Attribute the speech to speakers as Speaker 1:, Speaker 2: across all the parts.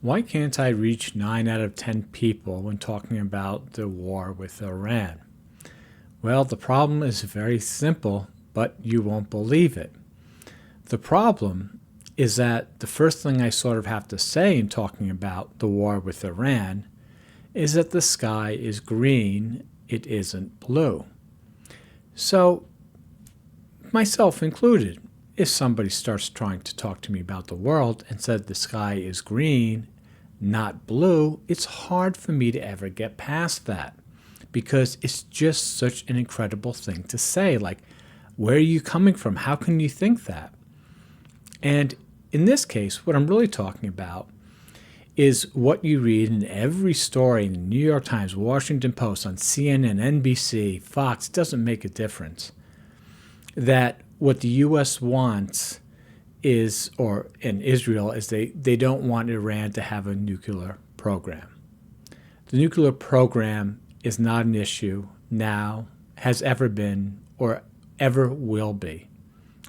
Speaker 1: Why can't I reach 9 out of 10 people when talking about the war with Iran? Well, the problem is very simple, but you won't believe it. The problem is that the first thing I sort of have to say in talking about the war with Iran is that the sky is green, it isn't blue. So, myself included, if somebody starts trying to talk to me about the world and said the sky is green, not blue, it's hard for me to ever get past that because it's just such an incredible thing to say. Like, where are you coming from? How can you think that? And in this case, what I'm really talking about is what you read in every story in the New York Times, Washington Post, on CNN, NBC, Fox. It doesn't make a difference. That what the U.S. wants is, or in Israel, is they don't want Iran to have a nuclear program. The nuclear program is not an issue now, has ever been, or ever will be.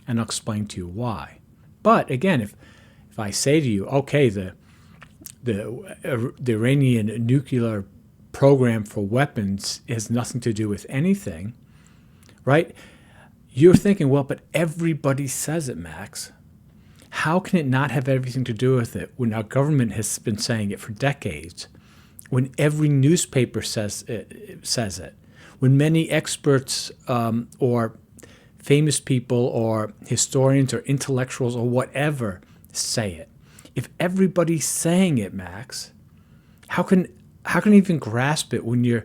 Speaker 1: And I'll explain to you why. But again, if I say to you, okay, the Iranian nuclear program for weapons has nothing to do with anything, right? You're thinking, well, but everybody says it, Max. How can it not have everything to do with it when our government has been saying it for decades? When every newspaper says it, when many experts or famous people or historians or intellectuals or whatever say it. If everybody's saying it, Max, how can you even grasp it when you're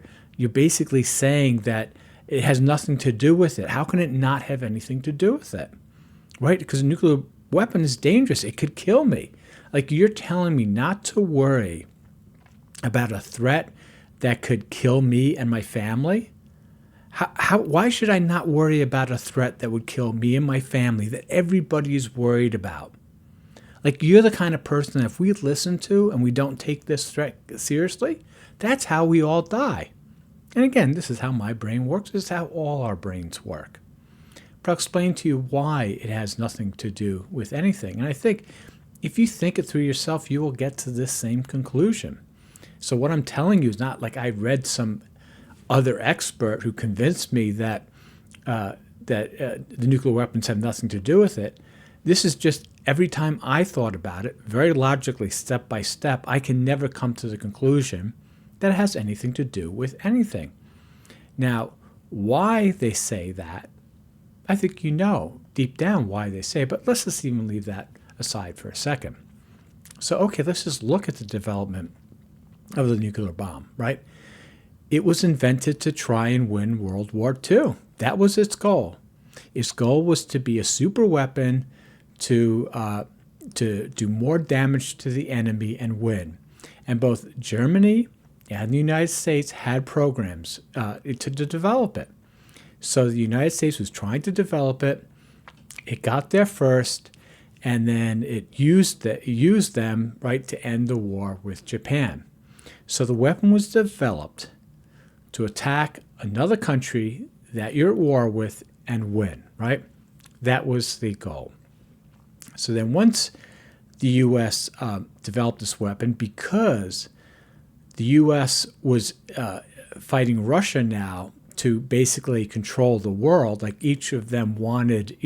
Speaker 1: basically saying that it has nothing to do with it? How can it not have anything to do with it? Right? Because a nuclear weapon is dangerous. It could kill me. Like, you're telling me not to worry about a threat that could kill me and my family? Why should I not worry about a threat that would kill me and my family that everybody is worried about? Like, you're the kind of person that if we listen to and we don't take this threat seriously, that's how we all die. And again, this is how my brain works. This is how all our brains work. But I'll explain to you why it has nothing to do with anything. And I think if you think it through yourself, you will get to this same conclusion. So what I'm telling you is not like I read some other expert who convinced me that the nuclear weapons have nothing to do with it. This is just every time I thought about it, very logically, step by step, I can never come to the conclusion that it has anything to do with anything. Now, why they say that, I think you know deep down why they say it, but let's just even leave that aside for a second. So, okay, let's just look at the development of the nuclear bomb, right? It was invented to try and win World War II. That was its goal. Its goal was to be a super weapon to do more damage to the enemy and win. And both Germany and the United States had programs to develop it. So the United States was trying to develop it. It got there first, and then it used them, right, to end the war with Japan. So the weapon was developed to attack another country that you're at war with and win, right? That was the goal. So then once the U.S. Developed this weapon, because the U.S. was fighting Russia now to basically control the world, like each of them wanted,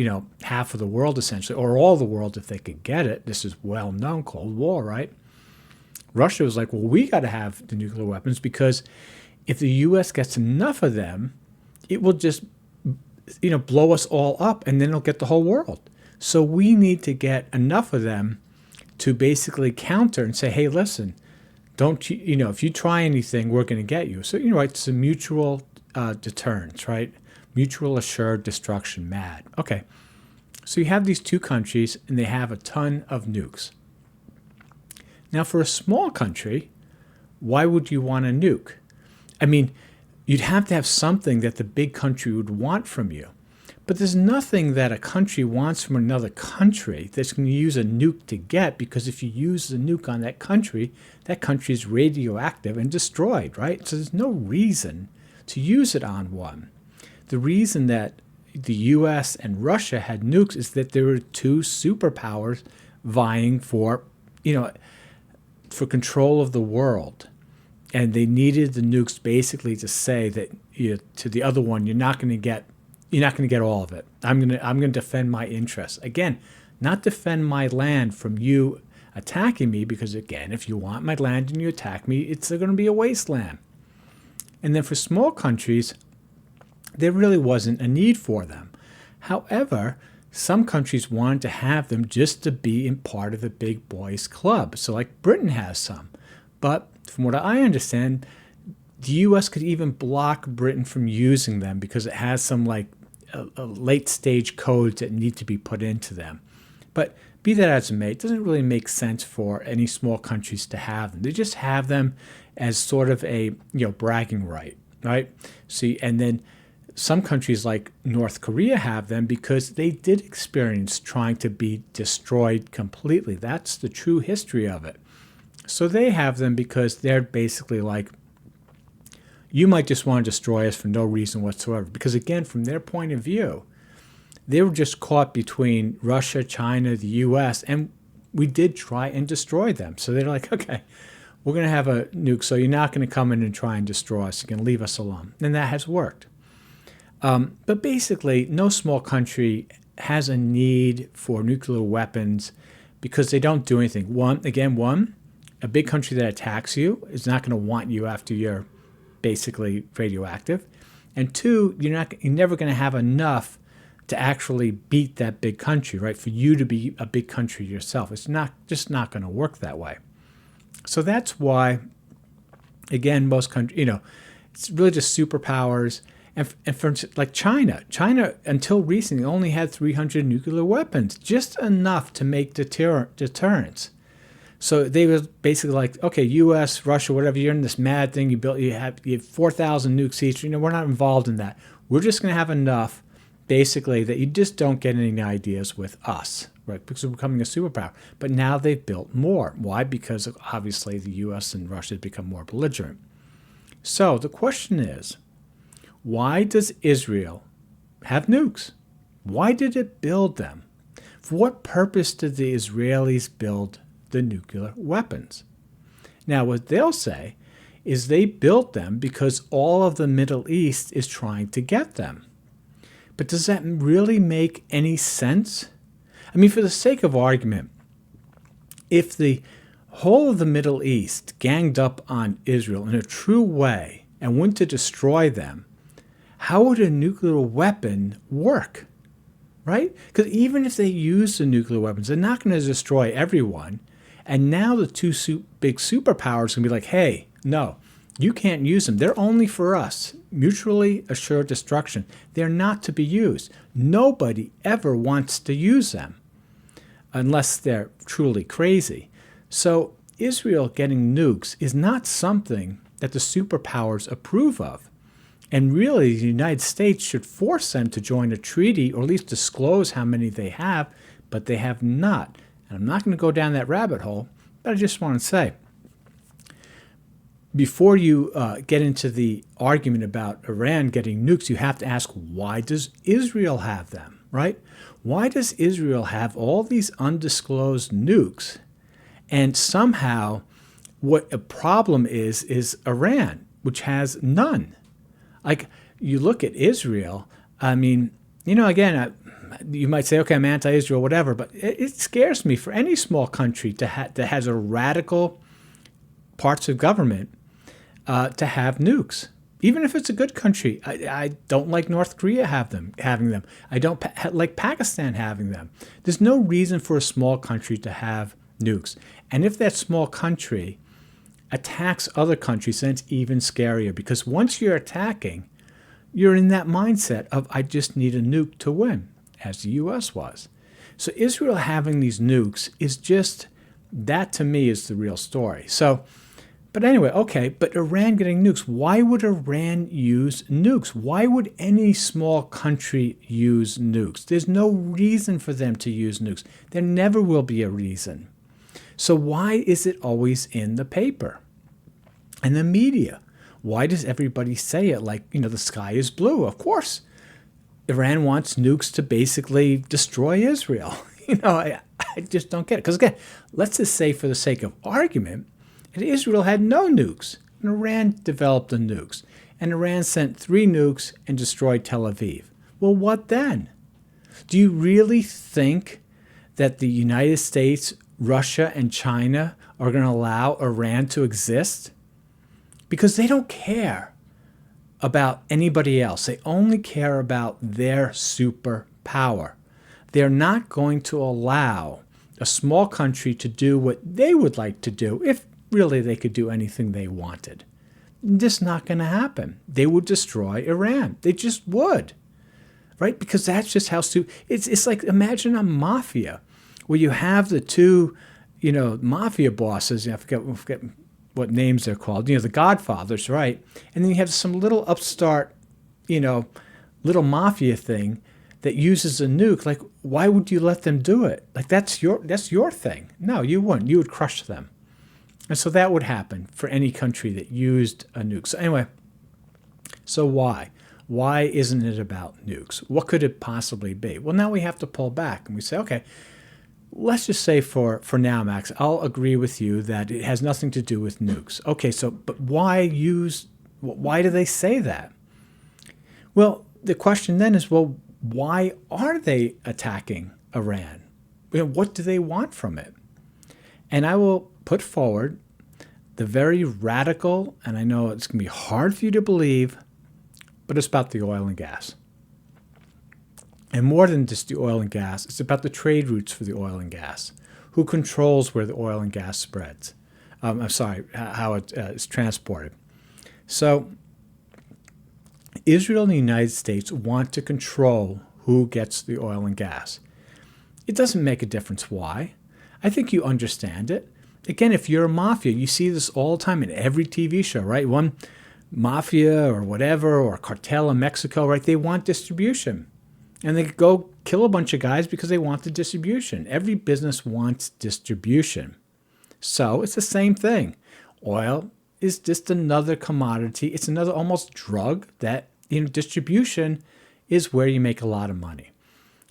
Speaker 1: half of the world essentially, or all the world if they could get it. This is well known, Cold War, right? Russia was like, well, we got to have the nuclear weapons because if the U.S. gets enough of them, it will just, blow us all up, and then it'll get the whole world. So we need to get enough of them to basically counter and say, hey, listen, don't you, if you try anything, we're going to get you. So, right, it's a mutual deterrence, right? Mutual assured destruction, MAD. Okay. So you have these two countries, and they have a ton of nukes. Now, for a small country, why would you want a nuke? I mean, you'd have to have something that the big country would want from you. But there's nothing that a country wants from another country that's going to use a nuke to get, because if you use the nuke on that country is radioactive and destroyed, right? So there's no reason to use it on one. The reason that the U.S. and Russia had nukes is that there were two superpowers vying for, for control of the world, and they needed the nukes basically to say that to the other one, you're not going to get all of it. I'm going to defend my interests. Again, not defend my land from you attacking me, because again, if you want my land and you attack me, it's going to be a wasteland. And then for small countries, there really wasn't a need for them. However, some countries wanted to have them just to be in part of the big boys club. So like Britain has some. But from what I understand, the U.S. could even block Britain from using them because it has some like a late stage codes that need to be put into them. But be that as it may, it doesn't really make sense for any small countries to have them. They just have them as sort of a bragging right? See, and then some countries like North Korea have them because they did experience trying to be destroyed completely. That's the true history of it. So they have them because they're basically like, you might just want to destroy us for no reason whatsoever. Because again, from their point of view, they were just caught between Russia, China, the U.S., and we did try and destroy them. So they're like, okay, we're going to have a nuke, so you're not going to come in and try and destroy us. You can leave us alone. And that has worked. But basically, no small country has a need for nuclear weapons because they don't do anything. One, a big country that attacks you is not going to want you after you're basically radioactive. And two, you're never going to have enough to actually beat that big country, right? For you to be a big country yourself. It's just not going to work that way. So that's why, again, most countries, it's really just superpowers. And for like China until recently only had 300 nuclear weapons, just enough to make deterrence. So they were basically like, okay, U.S., Russia, whatever, you're in this mad thing you have 4,000 nukes each. We're not involved in that. We're just going to have enough, basically, that you just don't get any ideas with us, right? Because we're becoming a superpower. But now they've built more. Why? Because obviously the U.S. and Russia have become more belligerent. So the question is, why does Israel have nukes? Why did it build them? For what purpose did the Israelis build the nuclear weapons? Now, what they'll say is they built them because all of the Middle East is trying to get them. But does that really make any sense? I mean, for the sake of argument, if the whole of the Middle East ganged up on Israel in a true way and went to destroy them, how would a nuclear weapon work, right? Because even if they use the nuclear weapons, they're not going to destroy everyone. And now the two big superpowers can be like, hey, no, you can't use them. They're only for us. Mutually assured destruction. They're not to be used. Nobody ever wants to use them unless they're truly crazy. So Israel getting nukes is not something that the superpowers approve of. And really, the United States should force them to join a treaty or at least disclose how many they have, but they have not. And I'm not going to go down that rabbit hole, but I just want to say, before you get into the argument about Iran getting nukes, you have to ask, why does Israel have them, right? Why does Israel have all these undisclosed nukes? And somehow what a problem is Iran, which has none. Like, you look at Israel, I mean, again, you might say, okay, I'm anti-Israel, whatever, but it scares me for any small country that has a radical parts of government to have nukes. Even if it's a good country. I don't like North Korea having them. I don't like Pakistan having them. There's no reason for a small country to have nukes. And if that small country attacks other countries, then it's even scarier, because once you're attacking, you're in that mindset of, I just need a nuke to win, as the U.S. was. So Israel having these nukes is just, that to me is the real story. So, but anyway, okay, but Iran getting nukes, why would Iran use nukes? Why would any small country use nukes? There's no reason for them to use nukes. There never will be a reason. So why is it always in the paper and the media? Why does everybody say it like, the sky is blue? Of course, Iran wants nukes to basically destroy Israel. I just don't get it. Because again, let's just say for the sake of argument, And Israel had no nukes. And Iran developed the nukes. And Iran sent 3 nukes and destroyed Tel Aviv. Well, what then? Do you really think that the United States, Russia, and China are going to allow Iran to exist? Because they don't care about anybody else. They only care about their superpower. They're not going to allow a small country to do what they would like to do if really they could do anything they wanted. Just not going to happen. They would destroy Iran. They just would, right? Because that's just how it's like, imagine a mafia where you have the 2, mafia bosses. I forget what names they're called. The Godfathers, right? And then you have some little upstart, little mafia thing that uses a nuke. Like, why would you let them do it? Like, that's your thing. No, you wouldn't. You would crush them. And so that would happen for any country that used a nuke. So anyway, so why? Why isn't it about nukes? What could it possibly be? Well, now we have to pull back and we say, okay, let's just say for now, Max, I'll agree with you that it has nothing to do with nukes. Okay, so but why do they say that? Well, the question then is, well, why are they attacking Iran? What do they want from it? And I will put forward the very radical, and I know it's going to be hard for you to believe, but it's about the oil and gas. And more than just the oil and gas, it's about the trade routes for the oil and gas. Who controls where the oil and gas spreads? How it is transported. So Israel and the United States want to control who gets the oil and gas. It doesn't make a difference why. I think you understand it. Again, if you're a mafia, you see this all the time in every TV show, right? One mafia or whatever, or cartel in Mexico, right? They want distribution. And they go kill a bunch of guys because they want the distribution. Every business wants distribution. So it's the same thing. Oil is just another commodity. It's another almost drug that, distribution is where you make a lot of money.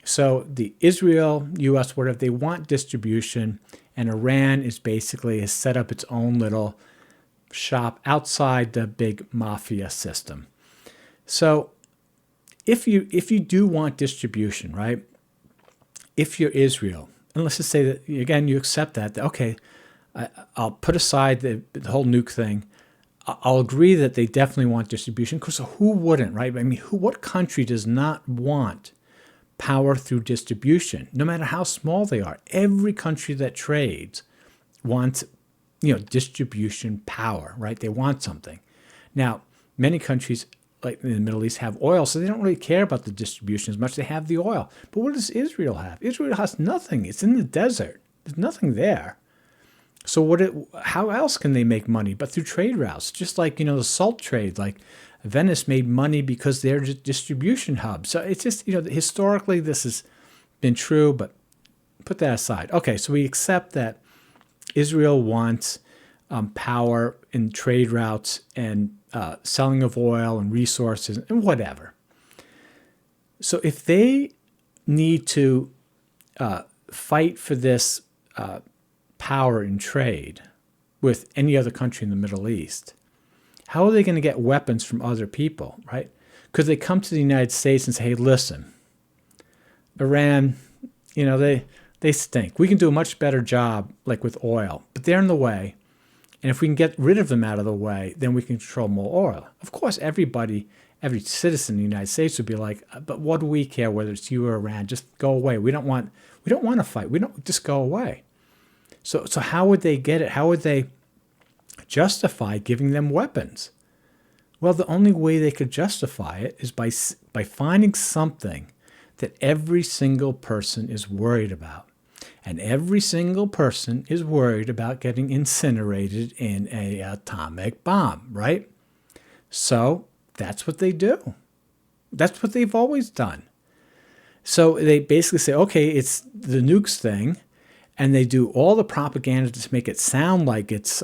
Speaker 1: So the Israel, U.S., whatever, they want distribution, and Iran has set up its own little shop outside the big mafia system. So if you do want distribution, right? If you're Israel, and let's just say that, again, you accept that okay, I'll put aside the whole nuke thing. I'll agree that they definitely want distribution, because who wouldn't, right? I mean, what country does not want power through distribution, no matter how small they are? Every country that trades wants, distribution power, right? They want something. Now, many countries, like in the Middle East, have oil, so they don't really care about the distribution as much. They have the oil. But what does Israel have? Israel has nothing. It's in the desert. There's nothing there. So how else can they make money but through trade routes? Just like, the salt trade, like Venice made money because they're a distribution hub. So it's just, historically this has been true, but put that aside. Okay, so we accept that Israel wants power in trade routes and selling of oil and resources and whatever. So if they need to fight for this power in trade with any other country in the Middle East, how are they going to get weapons from other people, right? Could they come to the United States and say, hey, listen, Iran, they stink. We can do a much better job, like with oil, but they're in the way. And if we can get rid of them out of the way, then we can control more oil. Of course, every citizen in the United States would be like, but what do we care whether it's you or Iran? Just go away. We don't want to fight. Just go away. So how would they get it? How would they justify giving them weapons? Well, the only way they could justify it is by finding something that every single person is worried about. And every single person is worried about getting incinerated in an atomic bomb, right? So that's what they do. That's what they've always done. So they basically say, okay, it's the nukes thing, and they do all the propaganda to make it sound like it's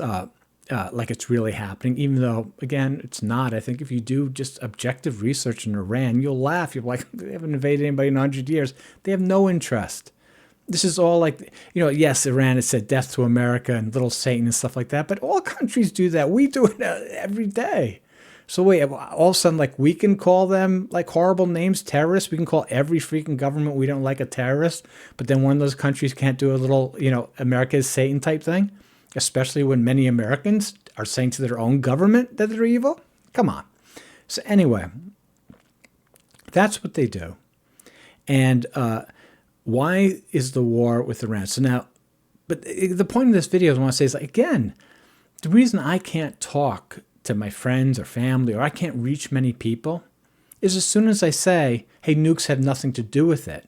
Speaker 1: really happening, even though, again, it's not. I think if you do just objective research in Iran, you'll laugh. You're like, they haven't invaded anybody in 100 years. They have no interest This is all like, yes, Iran has said death to America and little Satan and stuff like that, but all countries do that. We do it every day. So wait, all of a sudden, like, we can call them like horrible names, terrorists. We can call every freaking government we don't like a terrorist, but then one of those countries can't do a little, America is Satan type thing, especially when many Americans are saying to their own government that they're evil. Come on. So anyway, that's what they do. And why is the war with Iran? So now, but the point of this video is I want to say is, like, again, the reason I can't talk to my friends or family, or I can't reach many people, is as soon as I say, hey, nukes have nothing to do with it,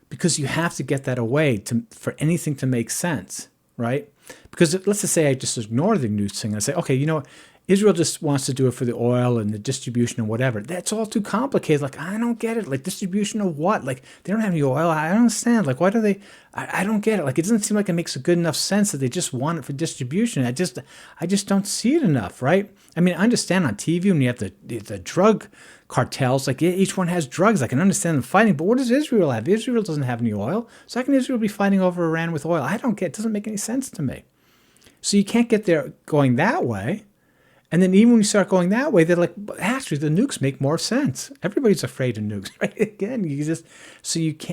Speaker 1: because you have to get that away for anything to make sense, right? Because let's just say I just ignore the nukes thing and I say, okay, Israel just wants to do it for the oil and the distribution and whatever. That's all too complicated. Like, I don't get it. Like, distribution of what? Like, they don't have any oil. I don't understand. Like, why do they? I don't get it. Like, it doesn't seem like it makes a good enough sense that they just want it for distribution. I just don't see it enough, right? I mean, I understand on TV when you have the drug cartels, like, each one has drugs. I can understand them fighting, but what does Israel have? Israel doesn't have any oil. So how can Israel be fighting over Iran with oil? I don't get it. It doesn't make any sense to me. So you can't get there going that way. And then even when you start going that way, they're like, actually, the nukes make more sense. Everybody's afraid of nukes, right? Again,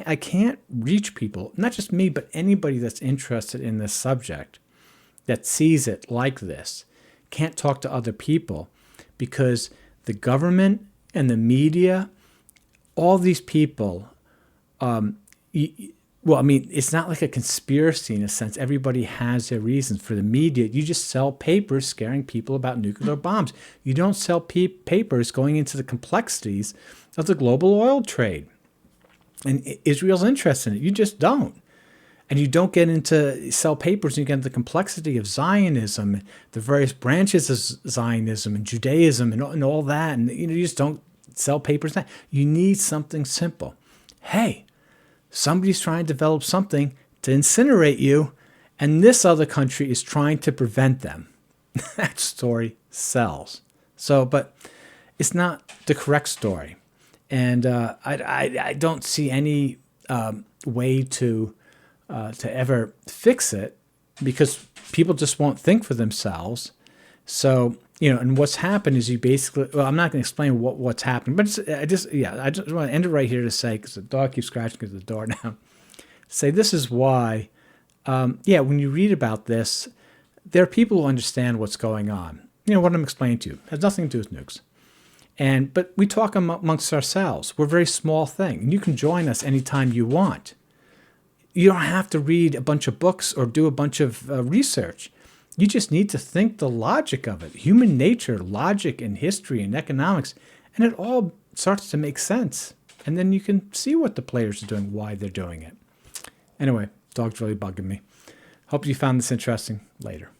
Speaker 1: I can't reach people, not just me, but anybody that's interested in this subject that sees it like this, can't talk to other people because the government and the media, all these people, it's not like a conspiracy in a sense. Everybody has their reasons. For the media, you just sell papers scaring people about nuclear bombs. You don't sell papers going into the complexities of the global oil trade. And Israel's interested in it. You just don't. And you don't get into sell papers and you get into the complexity of Zionism, the various branches of Zionism and Judaism and all that. And you just don't sell papers. You need something simple. Hey, somebody's trying to develop something to incinerate you, and this other country is trying to prevent them. That story sells. So, but it's not the correct story. And I don't see any way to ever fix it because people just won't think for themselves. So, and what's happened is you basically, well, I'm not going to explain what's happening, but I just want to end it right here to say, because the dog keeps scratching at the door now, say this is why, when you read about this, there are people who understand what's going on. What I'm explaining to you has nothing to do with nukes. But we talk amongst ourselves. We're a very small thing, and you can join us anytime you want. You don't have to read a bunch of books or do a bunch of research. You just need to think the logic of it, human nature, logic and history and economics, and it all starts to make sense. And then you can see what the players are doing, why they're doing it. Anyway, dog's really bugging me. Hope you found this interesting. Later.